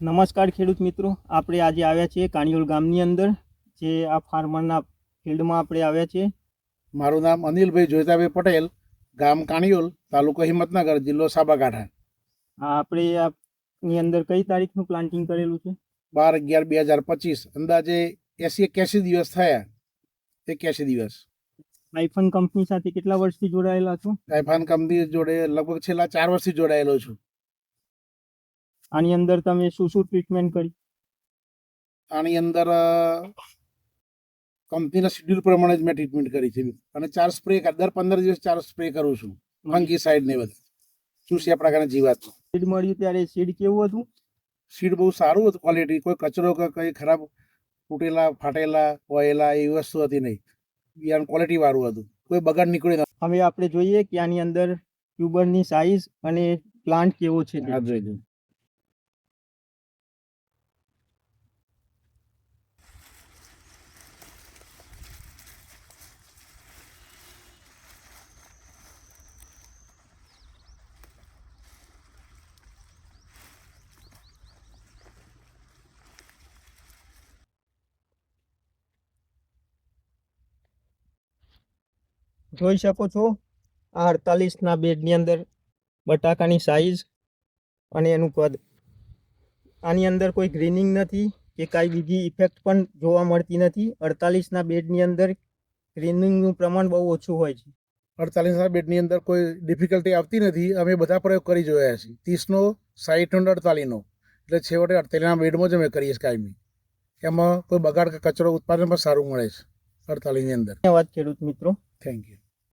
નમસ્કાર ખેડૂત મિત્રો, આપણે આજે આવ્યા છીએ કાણિયોલ ગામની અંદર, જે આ ફાર્મરના ફિલ્ડમાં આપણે આવ્યા છીએ. મારું નામ અનિલભાઈ જોઈતાભાઈ પટેલ, ગામ કાણિયોલ, તાલુકો હિંમતનગર, જિલ્લો સાબરકાંઠા. આપણે આની અંદર કઈ તારીખનું પ્લાન્ટિંગ કરેલું છે? 12/11/2025. અંદાજે 80-81 દિવસ થયા. 81 દિવસ. આઈફોન કંપની સાથે કેટલા વર્ષથી જોડાયેલા છો? આઈફોન કંપની જોડે લગભગ છેલ્લા 4 વર્ષથી જોડાયેલો છું. આની અંદર તમે શું શું ટ્રીટમેન્ટ કરી? આની અંદર કંપનીના શેડ્યુલ પ્રમાણે જ મેં ટ્રીટમેન્ટ કરી છે અને 4 સ્પ્રે દર 15 દિવસ 4 સ્પ્રે કરું છું. ફંગીસાઇડ ને બધું ચૂસ્યા પ્રકારના જીવાત. સીડ મળ્યું ત્યારે સીડ કેવું હતું? સીડ બહુ સારું હતું, ક્વોલિટી. કોઈ કચરો કે કંઈ ખરાબ તૂટેલા ફાટેલા પોયેલા એવી વસ્તુ હતી નહીં. બિયારણ ક્વોલિટી વાળું હતું, કોઈ બગાડ નીકળ્યો નથી. હવે આપણે જોઈએ કે આની અંદર ટ્યુબરની સાઇઝ અને પ્લાન્ટ કેવો છે. આ જોઈ દઉં. જોઈ શકો છો આ 48ના બેડની અંદર બટાકાની સાઇઝ અને એનું કદ. આની અંદર કોઈ ગ્રીનિંગ નથી કે કાંઈ બીજી ઇફેક્ટ પણ જોવા મળતી નથી. 48ના બેડની અંદર ગ્રીનિંગનું પ્રમાણ બહુ ઓછું હોય છે. 48ના બેડની અંદર કોઈ ડિફિકલ્ટી આવતી નથી. અમે બધા પ્રયોગ કરી જોયા છીએ, 30નો, 60નો, 48નો. એટલે છેવટે 48ના બેડમાં જ અમે કરીએ છીએ કાયમી. એમાં કોઈ બગાડ કે કચરો ઉત્પાદન પણ સારું મળે છે 48ની અંદર. ધન્યવાદ ખેડૂત મિત્રો. Thank you.